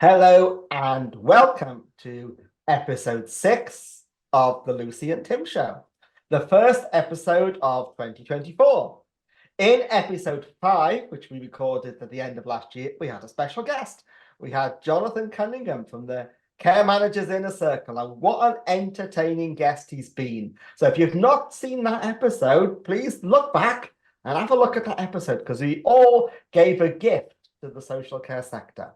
Hello and welcome to episode 6 of the Lucy and Tim Show, the first episode of 2024. In episode 5, which we recorded at the end of last year, we had a special guest. We had Jonathan Cunningham from the Care Managers Inner Circle, and what an entertaining guest he's been. So if you've not seen that episode, please look back and have a look at that episode, because we all gave a gift to the social care sector.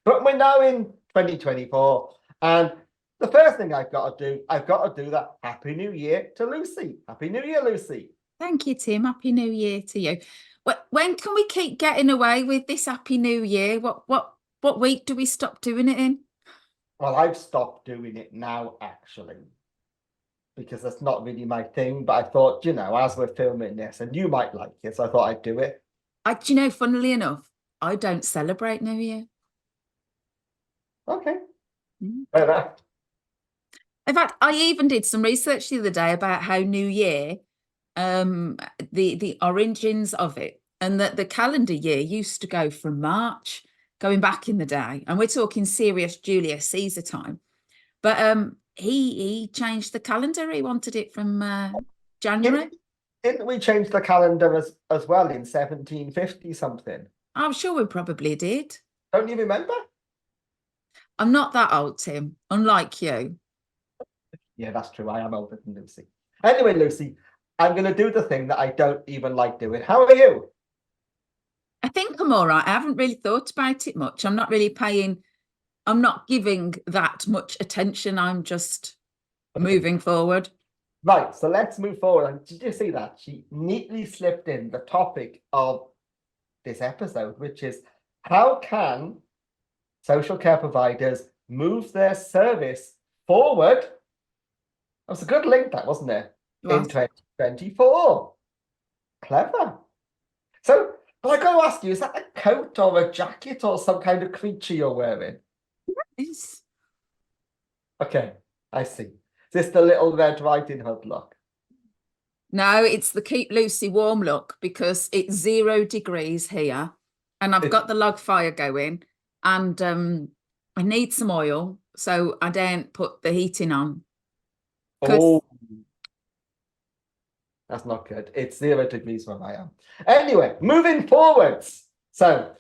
But we're now in 2024, and the first thing I've got to do that Happy New Year to Lucy. Happy New Year, Lucy. Thank you, Tim. Happy New Year to you. When can we keep getting away with this Happy New Year? What week do we stop doing it in? Well, I've stopped doing it now, actually, because that's not really my thing. But I thought, as we're filming this, and you might like it, so I thought I'd do it. Funnily enough, I don't celebrate New Year. Okay. Fair enough. In fact, I even did some research the other day about how New Year, the origins of it, and that the calendar year used to go from March, going back in the day, and we're talking serious Julius Caesar time. But he changed the calendar. He wanted it from January. Didn't we change the calendar as well in 1750 something? I'm sure we probably did. Don't you remember? I'm not that old, Tim, unlike you. Yeah, that's true. I am older than Lucy. Anyway, Lucy, I'm going to do the thing that I don't even like doing. How are you? I think I'm all right. I haven't really thought about it much. I'm not giving that much attention. I'm just moving forward. Right, so let's move forward. And did you see that? She neatly slipped in the topic of this episode, which is how can social care providers move their service forward? That was a good link, that, wasn't it? In 2024. Clever. So, but I got to ask you, is that a coat or a jacket or some kind of creature you're wearing? Yes. Okay, I see. Is this the Little Red Riding Hood look? No, it's the Keep Lucy Warm look, because it's 0 degrees here and I've got the log fire going, and I need some oil, so I don't put the heating on. Oh, that's not good. It's 0 degrees where I am. Anyway, moving forwards. So,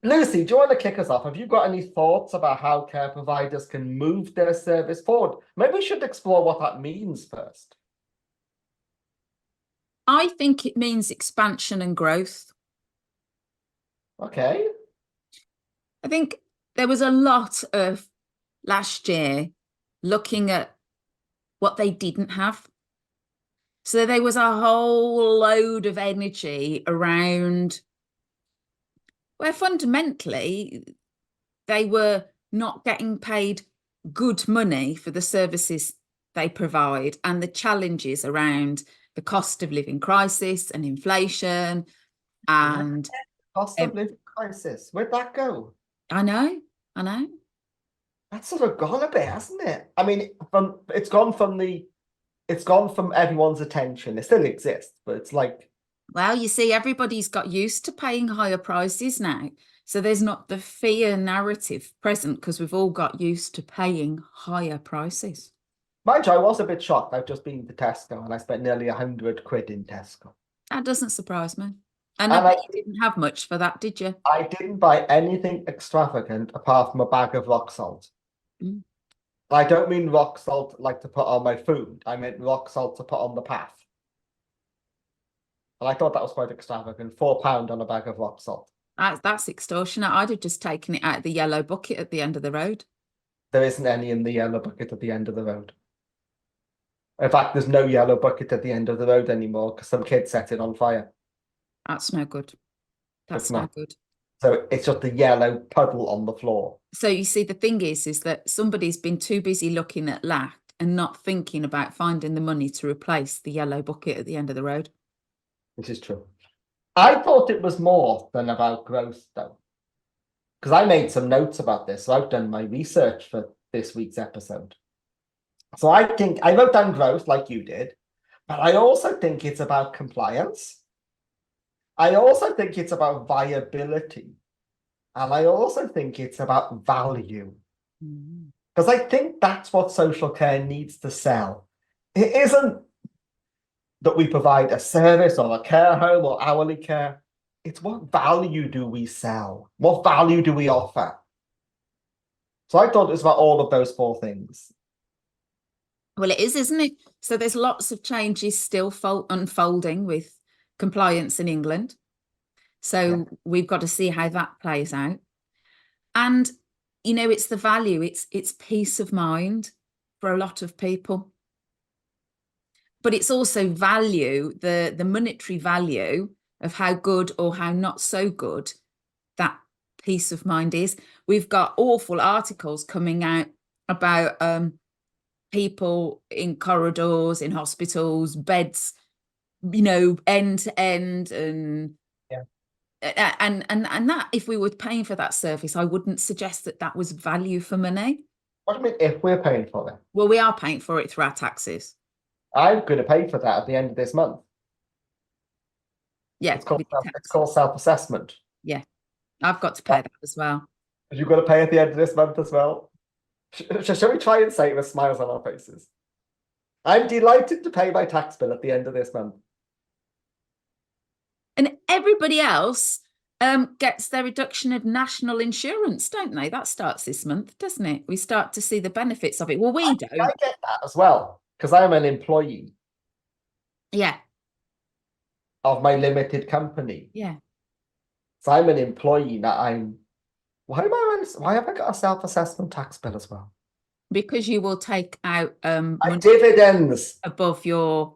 Lucy, do you want to kick us off? Have you got any thoughts about how care providers can move their service forward? Maybe we should explore what that means first. I think it means expansion and growth. Okay. I think there was a lot of last year looking at what they didn't have. So there was a whole load of energy around where fundamentally they were not getting paid good money for the services they provide, and the challenges around the cost of living crisis and inflation and cost of living crisis. Where'd that go? I know. That's sort of gone a bit, hasn't it? I mean, it's gone from everyone's attention. It still exists, but it's like, well, you see, everybody's got used to paying higher prices now. So there's not the fear narrative present, because we've all got used to paying higher prices. Mind you, I was a bit shocked. I've just been to Tesco and I spent nearly 100 quid in Tesco. That doesn't surprise me. And I bet you didn't have much for that, did you? I didn't buy anything extravagant apart from a bag of rock salt. Mm. I don't mean rock salt like to put on my food. I meant rock salt to put on the path. And I thought that was quite extravagant. £4 on a bag of rock salt. That's extortionate. I'd have just taken it out of the yellow bucket at the end of the road. There isn't any in the yellow bucket at the end of the road. In fact, there's no yellow bucket at the end of the road anymore because some kid set it on fire. That's no good. That's not good. So it's just a yellow puddle on the floor. So you see, the thing is that somebody's been too busy looking at that and not thinking about finding the money to replace the yellow bucket at the end of the road. Which is true. I thought it was more than about growth, though, because I made some notes about this. So I've done my research for this week's episode. So I think I wrote down growth like you did, but I also think it's about compliance. I also think it's about viability. And I also think it's about value. Mm. Because I think that's what social care needs to sell. It isn't that we provide a service or a care home or hourly care. It's what value do we sell? What value do we offer? So I thought it was about all of those four things. Well, it is, isn't it? So there's lots of changes still unfolding with compliance in England. So we've got to see how that plays out. And, you know, it's the value, it's peace of mind for a lot of people. But it's also value, the monetary value of how good or how not so good that peace of mind is. We've got awful articles coming out about people in corridors, in hospitals, beds, you know, end to end, and Yeah. and that, if we were paying for that service, I wouldn't suggest that that was value for money. What do you mean if we're paying for it? Well, we are paying for it through our taxes. I'm going to pay for that at the end of this month. Yeah, It's called with the it's tax. called self-assessment. Yeah, I've got to pay that as well. You've got to pay at the end of this month as well. Shall we try and say it with smiles on our faces? I'm delighted to pay my tax bill at the end of this month. And everybody else gets their reduction of national insurance, don't they? That starts this month, doesn't it? We start to see the benefits of it. Well, we don't. I get that as well, because I'm an employee Yeah, of my limited company. yeah. So I'm an employee that why have I got a self-assessment tax bill as well? Because you will take out money Dividends. above your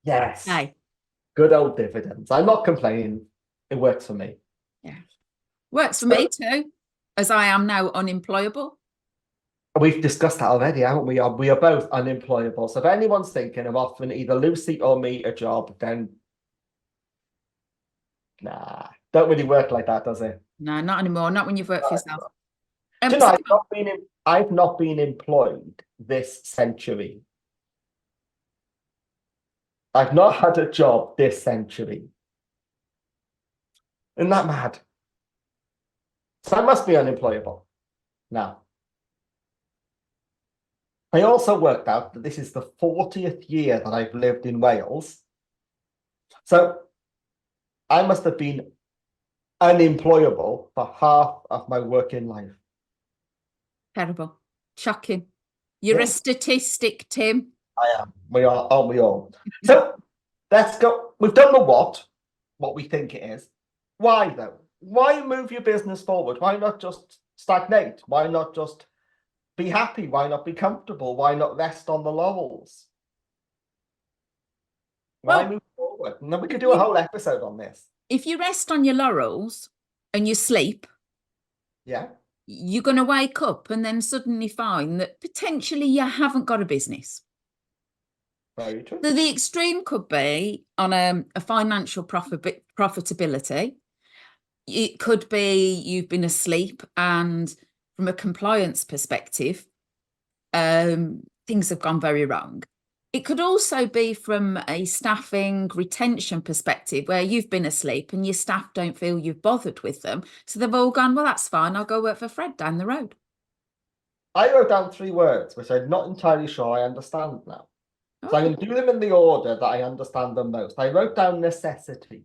Yes. pay. Good old dividends. I'm not complaining. It works for me. Yeah. Works for me too, as I am now unemployable. We've discussed that already, haven't we? We are both unemployable. So if anyone's thinking of offering either Lucy or me a job, then nah, don't really work like that, does it? No, not anymore. Not when you've worked for yourself. Do you know, I've not been employed this century. I've not had a job this century. Isn't that mad? So I must be unemployable now. I also worked out that this is the 40th year that I've lived in Wales. So I must have been unemployable for half of my working life. Terrible. Shocking. You're a statistic, Tim. I am. We are, aren't we all? So let's go. We've done the what we think it is. Why though? Why move your business forward? Why not just stagnate? Why not just be happy? Why not be comfortable? Why not rest on the laurels? Why move forward? And then we could do a whole episode on this. If you rest on your laurels and you sleep, yeah, you're going to wake up and then suddenly find that potentially you haven't got a business. Very true. So the extreme could be on a financial profitability. It could be you've been asleep, and from a compliance perspective, things have gone very wrong. It could also be from a staffing retention perspective, where you've been asleep and your staff don't feel you've bothered with them. So they've all gone, well, that's fine. I'll go work for Fred down the road. I wrote down 3 words, which I'm not entirely sure I understand now. So I'm going to do them in the order that I understand them most. I wrote down necessity.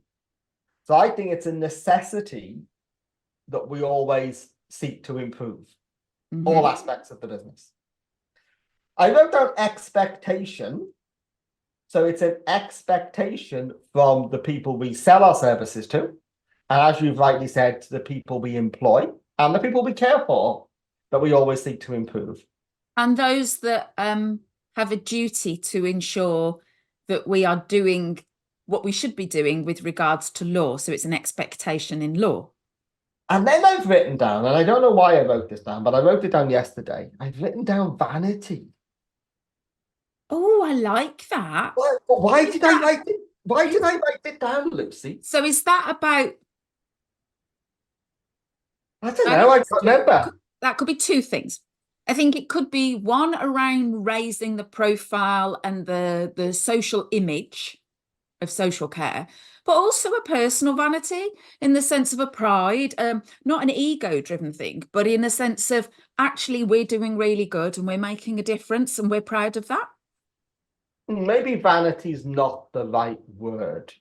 So I think it's a necessity that we always seek to improve all aspects of the business. I wrote down expectation. So it's an expectation from the people we sell our services to, and as you've rightly said, the people we employ and the people we care for, that we always seek to improve. And those that have a duty to ensure that we are doing what we should be doing with regards to law. So it's an expectation in law. And then I've written down, and I don't know why I wrote this down, but I wrote it down yesterday. I've written down vanity. Oh, I like that. Why did I write it? Why did I write it down, Lucy? So is that about... I don't know, I can't remember. That could be 2 things. I think it could be one around raising the profile and the social image of social care, but also a personal vanity in the sense of a pride, not an ego-driven thing, but in the sense of actually we're doing really good and we're making a difference and we're proud of that. Maybe vanity is not the right word,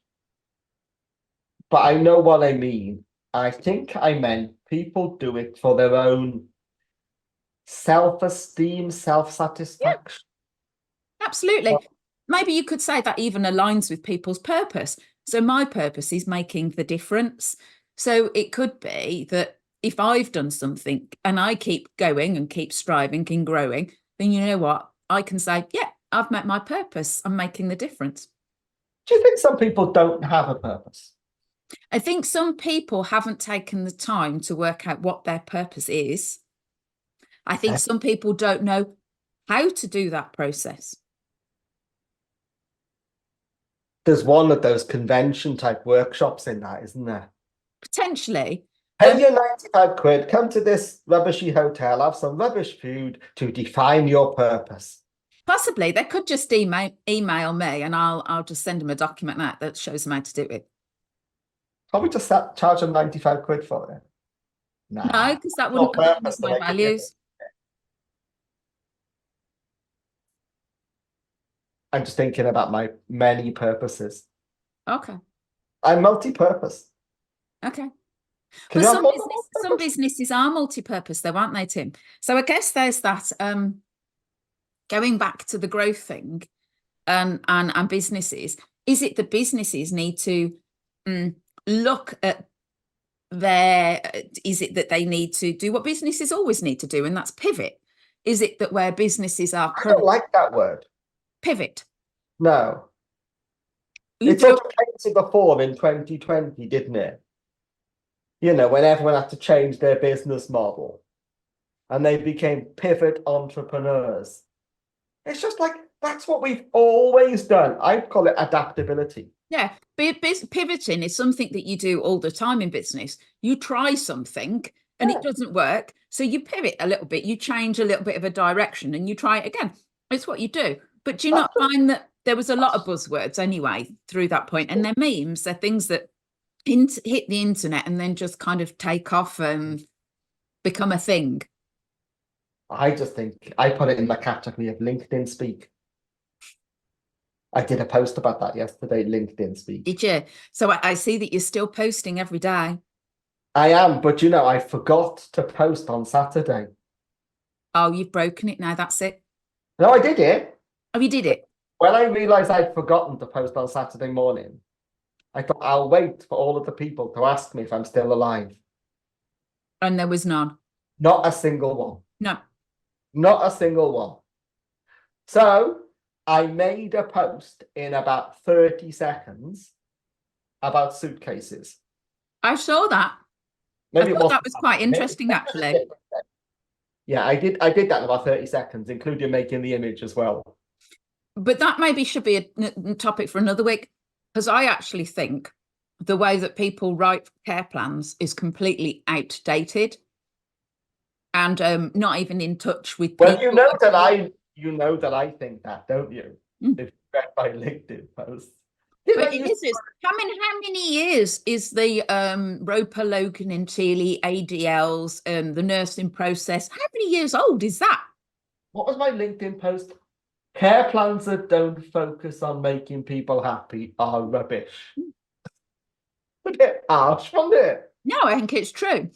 but I know what I mean. I think I meant people do it for their own self-esteem, self-satisfaction. Absolutely. Maybe you could say that even aligns with people's purpose. So my purpose is making the difference. So it could be that if I've done something and I keep going and keep striving and growing, then you know what? I can say, yeah, I've met my purpose. I'm making the difference. Do you think some people don't have a purpose? I think some people haven't taken the time to work out what their purpose is. I think some people don't know how to do that process. There's one of those convention type workshops in that, isn't there? Potentially. Pay your 95 quid, come to this rubbishy hotel, have some rubbish food to define your purpose. Possibly. They could just email me and I'll just send them a document that shows them how to do it. Can't we just charge them 95 quid for it? No, Nah. because that wouldn't align with my values. I'm just thinking about my many purposes. Okay. I'm multi-purpose. Okay. Can But you have some more some businesses are multi-purpose though, aren't they, Tim? So I guess there's that going back to the growth thing and businesses, is it that businesses need to look at is it that they need to do what businesses always need to do, and that's pivot? Is it that where businesses are I don't like that word. Pivot? No. You It sort of came to the fore in 2020, didn't it? You know, when everyone had to change their business model and they became pivot entrepreneurs. It's just like, that's what we've always done. I call it adaptability. Yeah, pivoting is something that you do all the time in business. You try something and it doesn't work, so you pivot a little bit, you change a little bit of a direction and you try it again. It's what you do. But do you not find that there was a lot of buzzwords anyway through that point, and they're memes, they're things that hit the internet and then just kind of take off and become a thing? I just think I put it in the category of LinkedIn speak. I did a post about that yesterday, LinkedIn speak. Did you? So I see that you're still posting every day. I am, but you know, I forgot to post on Saturday. Oh, you've broken it now, that's it. No, I did it. Oh, you did it? When I realized I'd forgotten to post on Saturday morning, I thought I'll wait for all of the people to ask me if I'm still alive. And there was none. Not a single one. No. Not a single one. So I made a post in about 30 seconds about suitcases. I saw that. Maybe I thought that was quite interesting, actually. Yeah, I did that in about 30 seconds, including making the image as well. But that maybe should be a topic for another week, because I actually think the way that people write care plans is completely outdated and not even in touch with people. Well, you know that I think that, don't you? If you read my LinkedIn post. But how many years is the Roper, Logan and Teely ADLs, the nursing process? How many years old is that? What was my LinkedIn post? Care plans that don't focus on making people happy are rubbish. A bit harsh, wasn't it? No, I think it's true.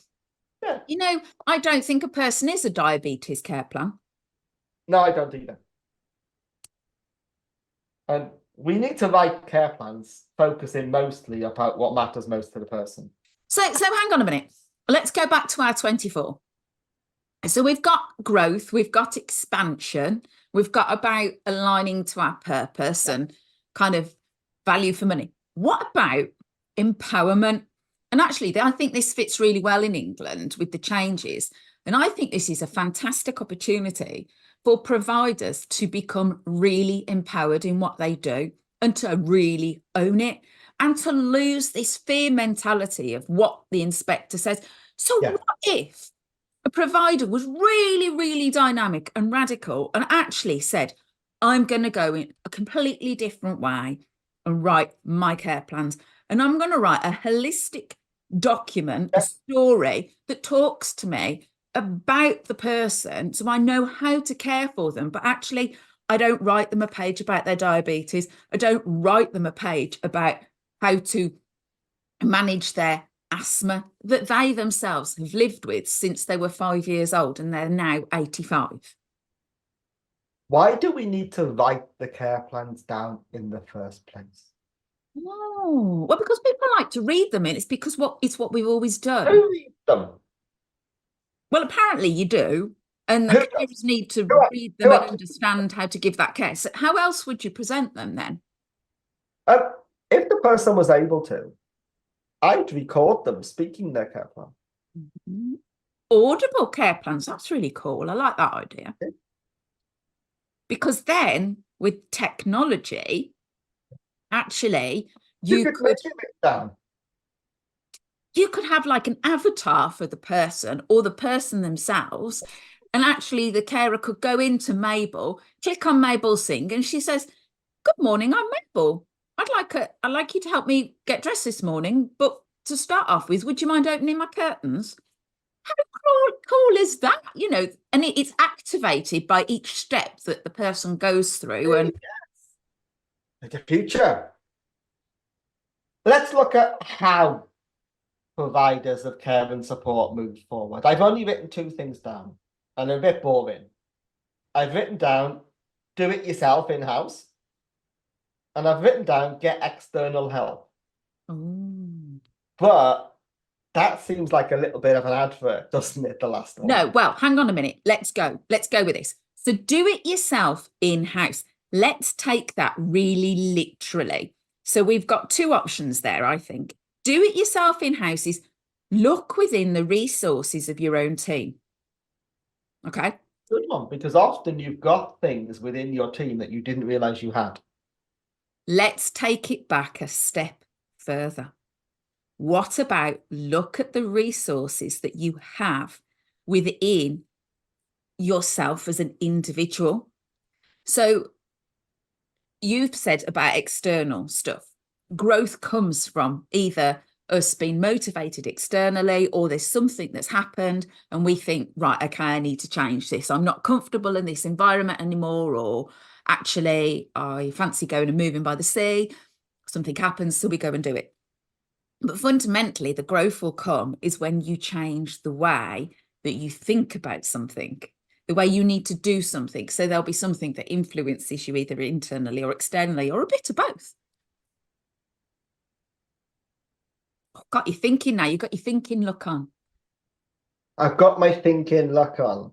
Yeah. You know, I don't think a person is a diabetes care plan. No, I don't either. And we need to write care plans focusing mostly about what matters most to the person. So hang on a minute. Let's go back to our 24. So we've got growth, we've got expansion, we've got about aligning to our purpose and kind of value for money. What about empowerment? And actually, I think this fits really well in England with the changes. And I think this is a fantastic opportunity for providers to become really empowered in what they do and to really own it and to lose this fear mentality of what the inspector says. So what if a provider was really, really dynamic and radical and actually said, I'm going to go in a completely different way. and write my care plans. And I'm going to write a holistic document, a story that talks to me about the person so I know how to care for them. But actually, I don't write them a page about their diabetes. I don't write them a page about how to manage their asthma that they themselves have lived with since they were 5 years old and they're now 85. Why do we need to write the care plans down in the first place? Oh, well, because people like to read them, and it's because it's what we've always done. Who reads them? Well, apparently you do, and the Who carers does? need to Who, read who them and actually- understand how to give that care. So how else would you present them then? if the person was able to, I'd record them speaking their care plan. Audible care plans, that's really cool. I like that idea. Okay. Because then with technology, actually, You could make it down. you could have like an avatar for the person or the person themselves. And actually, the carer could go into Mabel, click on Mabel Singh, and she says, "Good morning, I'm Mabel. I'd like you to help me get dressed this morning. But to start off with, would you mind opening my curtains?" How cool is that? You know, and it's activated by each step that the person goes through. And yes. The future. Let's look at how providers of care and support move forward. I've only written 2 things down, and they're a bit boring. I've written down do it yourself in-house, and I've written down get external help. Ooh. But that seems like a little bit of an advert, doesn't it? The last one. No, well, hang on a minute. Let's go with this. So do it yourself in-house. Let's take that really literally. So we've got 2 options there, I think. Do it yourself in-house is look within the resources of your own team. Okay. Good one, because often you've got things within your team that you didn't realize you had. Let's take it back a step further. What about look at the resources that you have within yourself as an individual? So you've said about external stuff. Growth comes from either us being motivated externally, or there's something that's happened and we think, right, okay, I need to change this. I'm not comfortable in this environment anymore, or actually I fancy going and moving by the sea. Something happens, so we go and do it. But fundamentally, the growth will come is when you change the way that you think about something, the way you need to do something. So there'll be something that influences you either internally or externally, or a bit of both. Got you thinking now. You've got your thinking look on. I've got my thinking look on.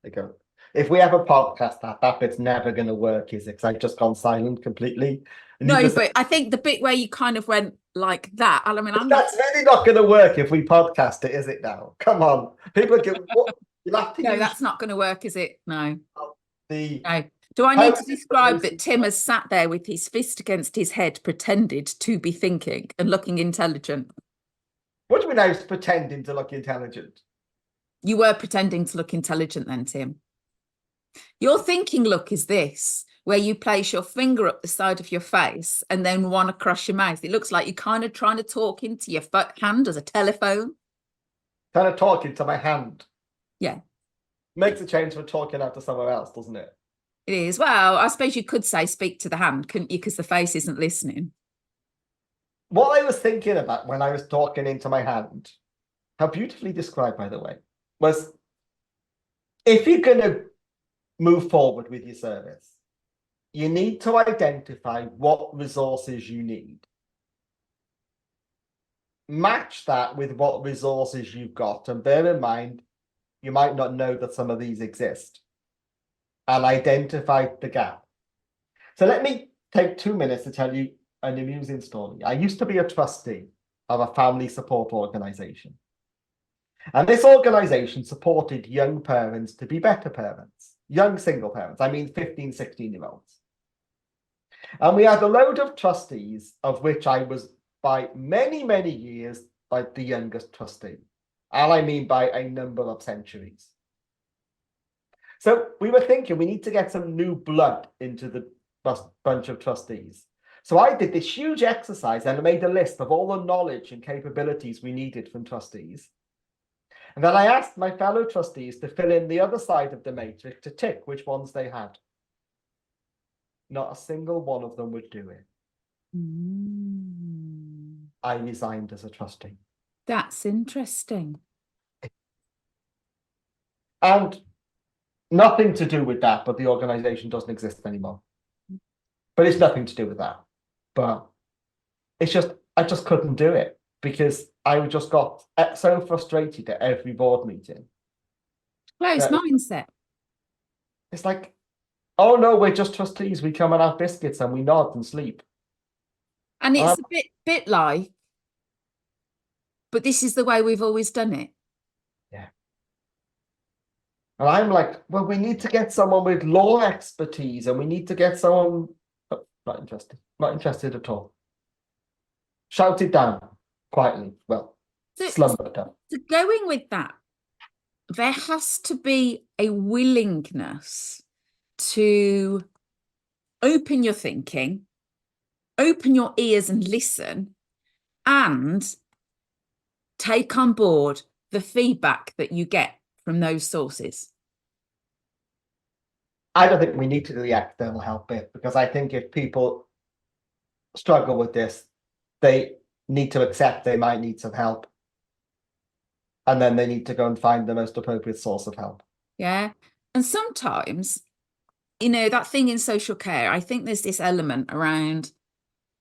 There you go. If we have a podcast, that bit's never going to work, is it? Because I've just gone silent completely. And No, but I think the bit where you kind of went like that, I mean, that's really not going to work if we podcast it, is it now? Come on. People get what you'll have to no, use that's not going to work, is it? No. the No. Do I need to describe that Tim has sat there with his fist against his head, pretended to be thinking and looking intelligent? What do we know is pretending to look intelligent? You were pretending to look intelligent then, Tim. Your thinking look is this, where you place your finger up the side of your face and then one across your mouth. It looks like you're kind of trying to talk into your hand as a telephone. Kind of talking to my hand. Yeah. Makes a change from talking out to somewhere else, doesn't it? It is. Well, I suppose you could say speak to the hand, couldn't you? Because the face isn't listening. What I was thinking about when I was talking into my hand, how beautifully described, by the way, was if you're going to move forward with your service, you need to identify what resources you need. Match that with what resources you've got, and bear in mind, you might not know that some of these exist, and identify the gap. So let me take 2 minutes to tell you an amusing story. I used to be a trustee of a family support organization. And this organization supported young parents to be better parents, young single parents, I mean 15, 16-year-olds. And we had a load of trustees, of which I was by many, many years like the youngest trustee. And I mean by a number of centuries. So we were thinking we need to get some new blood into the bunch of trustees. So I did this huge exercise and I made a list of all the knowledge and capabilities we needed from trustees. And then I asked my fellow trustees to fill in the other side of the matrix to tick which ones they had. Not a single one of them would do it. I resigned as a trustee. That's interesting. And nothing to do with that, but the organization doesn't exist anymore. But it's nothing to do with that. But it's just, I just couldn't do it because I just got so frustrated at every board meeting. Closed mindset. It's like, oh no, we're just trustees. We come and have biscuits and we nod and sleep. And it's a bit like, but this is the way we've always done it. Yeah. And I'm like, well, we need to get someone with law expertise and we need to get someone, not interested at all. Shout it down quietly. Well, slumber down. So going with that, there has to be a willingness to open your thinking, open your ears and listen, and take on board the feedback that you get from those sources. I don't think we need to do the external help bit because I think if people struggle with this, they need to accept they might need some help. And then they need to go and find the most appropriate source of help. Yeah. And sometimes, you know, that thing in social care, I think there's this element around,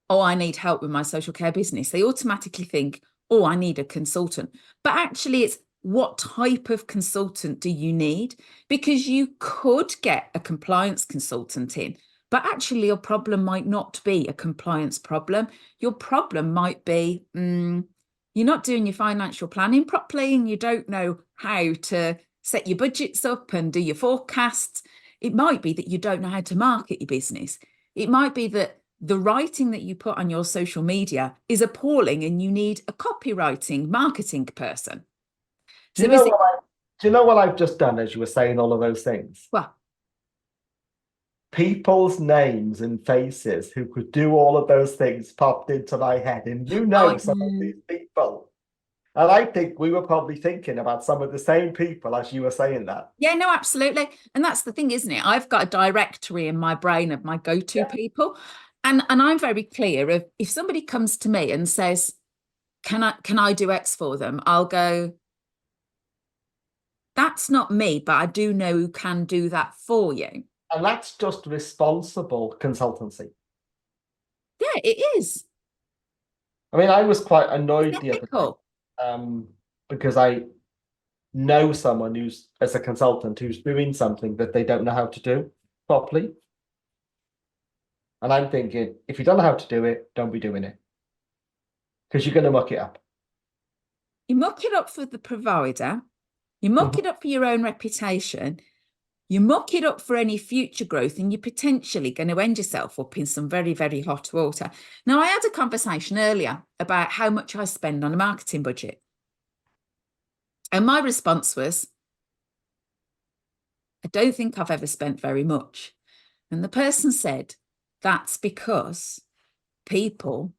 oh, I need help with my social care business. They automatically think, oh, I need a consultant. But actually, it's what type of consultant do you need? Because you could get a compliance consultant in, but actually your problem might not be a compliance problem. Your problem might be you're not doing your financial planning properly and you don't know how to set your budgets up and do your forecasts. It might be that you don't know how to market your business. It might be that the writing that you put on your social media is appalling and you need a copywriting marketing person. Do you know what I've just done as you were saying all of those things? Well, people's names and faces who could do all of those things popped into my head. And you know some of these people. And I think we were probably thinking about some of the same people as you were saying that. Yeah, no, absolutely. And that's the thing, isn't it? I've got a directory in my brain of my go-to people. And I'm very clear of if somebody comes to me and says, can I do X for them? I'll go, that's not me, but I do know who can do that for you. And that's just responsible consultancy. Yeah, it is. I mean, I was quite annoyed the other day because I know someone who's, as a consultant, who's doing something that they don't know how to do properly. And I'm thinking, if you don't know how to do it, don't be doing it. Because you're going to muck it up. You muck it up for the provider. You muck it up for your own reputation. You muck it up for any future growth, and you're potentially going to end yourself up in some very, very hot water. Now, I had a conversation earlier about how much I spend on a marketing budget. And my response was, I don't think I've ever spent very much. And the person said, that's because people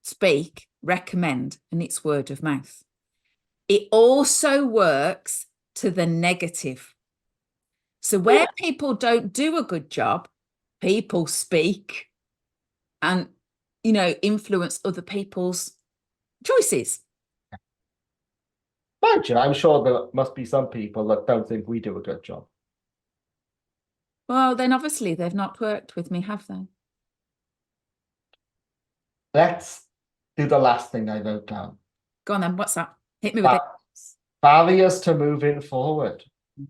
speak, recommend, and it's word of mouth. It also works to the negative. So where people don't do a good job, people speak and, you know, influence other people's choices. Mind you, I'm sure there must be some people that don't think we do a good job. Well, then obviously they've not worked with me, have they? Let's do the last thing I wrote down. Go on then, what's that? Hit me with it. Barriers to moving forward.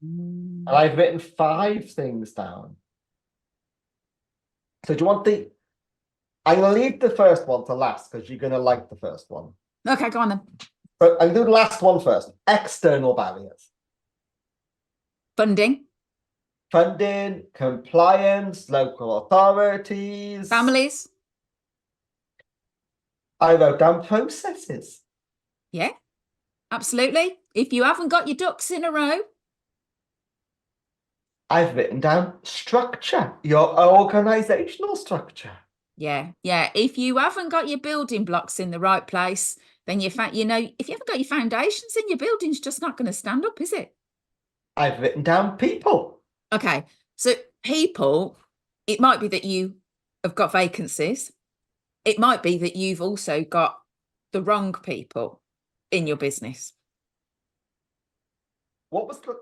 And I've written 5 things down. So do you want I'm going to leave the first one to last because you're going to like the first one. Okay, go on then. But I'll do the last one first. External barriers. Funding. Funding, compliance, local authorities. Families. I wrote down processes. Yeah, absolutely. If you haven't got your ducks in a row. I've written down structure, your organizational structure. Yeah, yeah. If you haven't got your building blocks in the right place, then if you haven't got your foundations in, your building's just not going to stand up, is it? I've written down people. Okay, so people, it might be that you have got vacancies. It might be that you've also got the wrong people in your business. What was the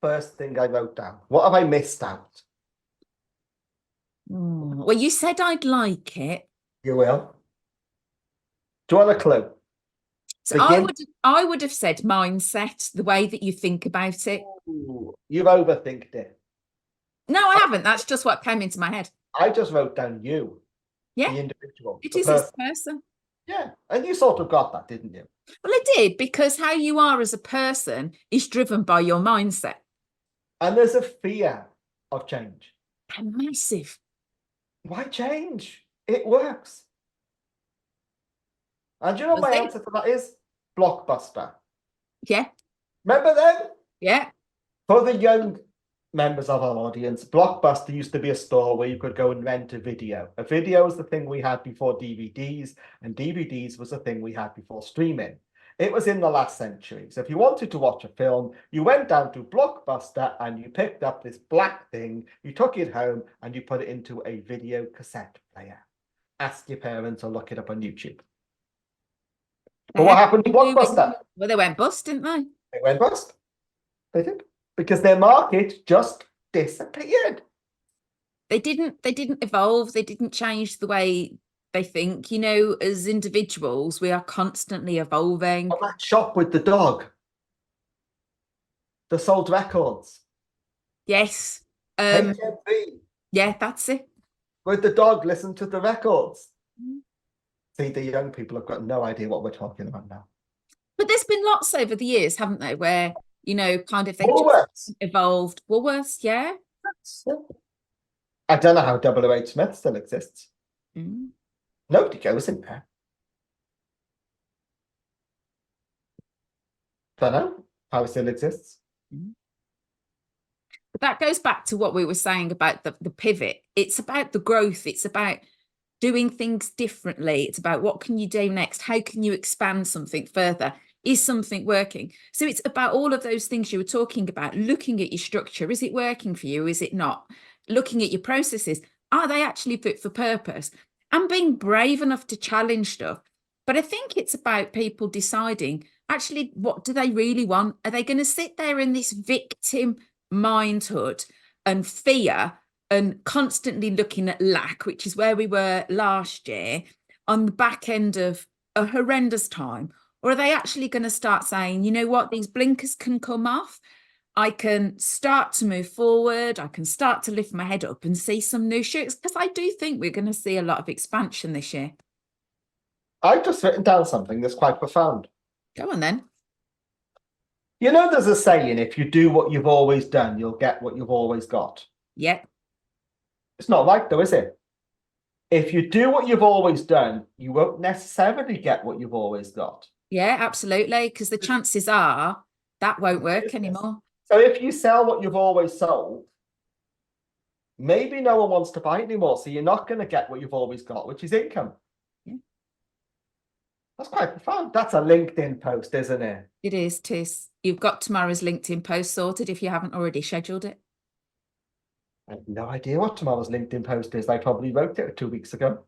first thing I wrote down? What have I missed out? Well, you said I'd like it. You will. Do you want a clue? So Begin. I would have said mindset, the way that you think about it. Ooh, you've overthinked it. No, I haven't. That's just what came into my head. I just wrote down you, Yeah, the individual, it the is this person. person. Yeah, and you sort of got that, didn't you? Well, I did, because how you are as a person is driven by your mindset. And there's a fear of change. And massive. Why change? It works. And do you know Does what my it? answer to that is? Blockbuster. Yeah, Remember them? yeah. For the young members of our audience, Blockbuster used to be a store where you could go and rent a video. A video was the thing we had before DVDs, and DVDs was the thing we had before streaming. It was in the last century. So if you wanted to watch a film, you went down to Blockbuster and you picked up this black thing, you took it home and you put it into a video cassette player. Ask your parents or look it up on YouTube. But what happened to Blockbuster? Well, they went bust, didn't they? They went bust. They did. Because their market just disappeared. They didn't evolve. They didn't change the way they think. As individuals, we are constantly evolving. Oh, that shop with the dog. The sold records. Yes. HMV. Yeah, that's it. With the dog, listen to the records. See, the young people have got no idea what we're talking about now. But there's been lots over the years, haven't there, where, kind of they Woolworths. just evolved. Woolworths, yeah. I don't know how WH Smith still exists. Mm. Nobody goes in there. Don't know how it still exists. But that goes back to what we were saying about the pivot. It's about the growth. It's about doing things differently. It's about what can you do next? How can you expand something further? Is something working? So it's about all of those things you were talking about, looking at your structure. Is it working for you? Is it not? Looking at your processes. Are they actually fit for purpose? And being brave enough to challenge stuff. But I think it's about people deciding, actually, what do they really want? Are they going to sit there in this victim mindhood and fear and constantly looking at lack, which is where we were last year, on the back end of a horrendous time? Or are they actually going to start saying, you know what, these blinkers can come off. I can start to move forward. I can start to lift my head up and see some new shoots, because I do think we're going to see a lot of expansion this year. I've just written down something that's quite profound. Go on then. There's a saying, if you do what you've always done, you'll get what you've always got. Yeah. It's not right though, is it? If you do what you've always done, you won't necessarily get what you've always got. Yeah, absolutely. Because the chances are that won't work anymore. So if you sell what you've always sold, maybe no one wants to buy it anymore. So you're not going to get what you've always got, which is income. Yeah. That's quite profound. That's a LinkedIn post, isn't it? It is, Tis. You've got tomorrow's LinkedIn post sorted if you haven't already scheduled it. I have no idea what tomorrow's LinkedIn post is. I probably wrote it 2 weeks ago.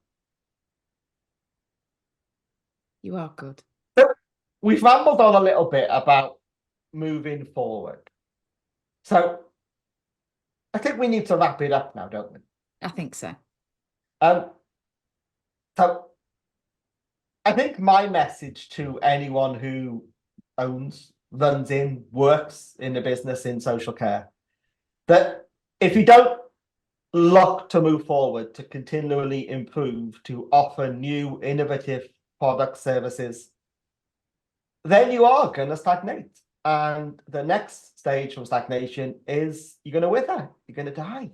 You are good. So we've rambled on a little bit about moving forward. So I think we need to wrap it up now, don't we? I think so. So I think my message to anyone who owns, runs in, works in the business in social care, that if you don't look to move forward, to continually improve, to offer new innovative product services, then you are going to stagnate. And the next stage from stagnation is you're going to wither, you're going to die.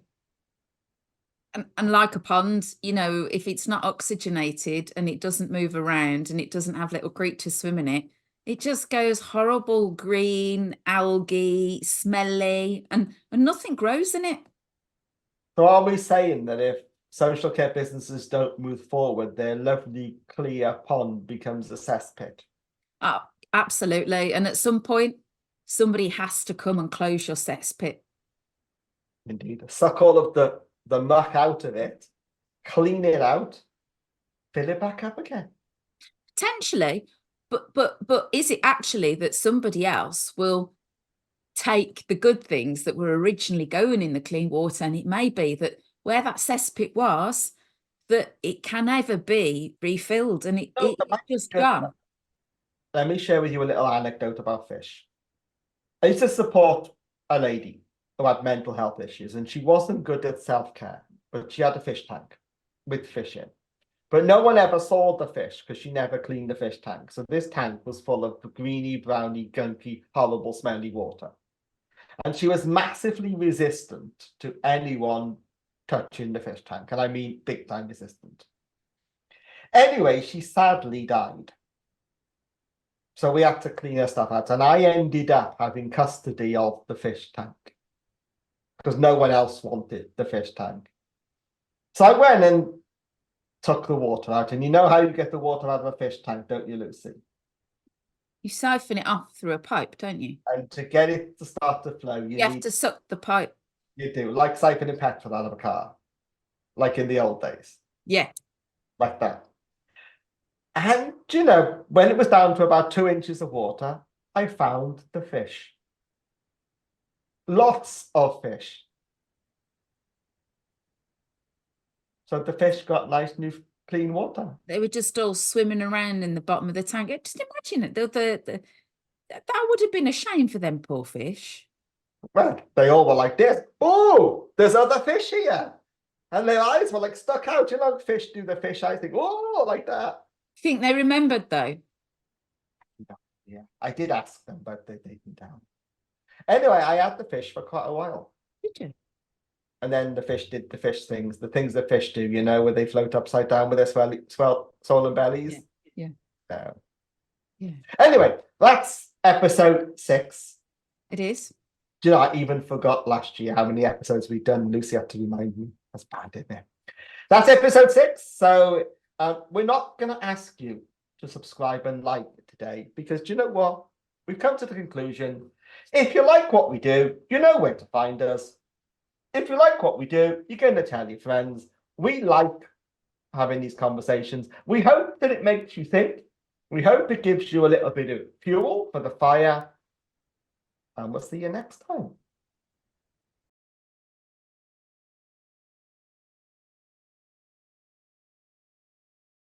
And like a pond, if it's not oxygenated and it doesn't move around and it doesn't have little creatures swim in it, It just goes horrible green, algae, smelly, and nothing grows in it. So are we saying that if social care businesses don't move forward, their lovely clear pond becomes a cesspit? Oh, absolutely. And at some point, somebody has to come and close your cesspit. Indeed. Suck all of the muck out of it, clean it out, fill it back up again. Potentially, but is it actually that somebody else will take the good things that were originally going in the clean water, and it may be that where that cesspit was, that it can never be refilled, and it's just gone. Let me share with you a little anecdote about fish. I used to support a lady who had mental health issues, and she wasn't good at self-care, but she had a fish tank with fish in. But no one ever saw the fish because she never cleaned the fish tank. So this tank was full of greeny, browny, gunky, horrible, smelly water. And she was massively resistant to anyone touching the fish tank. And I mean big time resistant. Anyway, she sadly died. So we had to clean her stuff out. And I ended up having custody of the fish tank because no one else wanted the fish tank. So I went and took the water out. And you know how you get the water out of a fish tank, don't you, Lucy? You siphon it off through a pipe, don't you? And to get it to start to flow, you have to suck the pipe. You do, like siphoning petrol out of a car, like in the old days. Yeah. Like that. And, you know, when it was down to about 2 inches of water, I found the fish. Lots of fish. So the fish got nice, new, clean water. They were just all swimming around in the bottom of the tank. Just imagine it. That would have been a shame for them poor fish. Well, they all were like this. Oh, there's other fish here. And their eyes were like stuck out. You know, fish do the fish eyes thing. Oh, like that. Think they remembered though? Yeah, I did ask them, but they didn't down. Anyway, I had the fish for quite a while. Did you? And then the fish did the fish things, the things that fish do, you know, where they float upside down with their swollen bellies. Yeah. Yeah. Anyway, that's episode 6. It is. Do you know, I even forgot last year how many episodes we've done. Lucy had to remind me. That's bad, isn't it? That's episode 6. So we're not going to ask you to subscribe and like today because do you know what? We've come to the conclusion. If you like what we do, you know where to find us. If you like what we do, you're going to tell your friends. We like having these conversations. We hope that it makes you think. We hope it gives you a little bit of fuel for the fire. And we'll see you next time.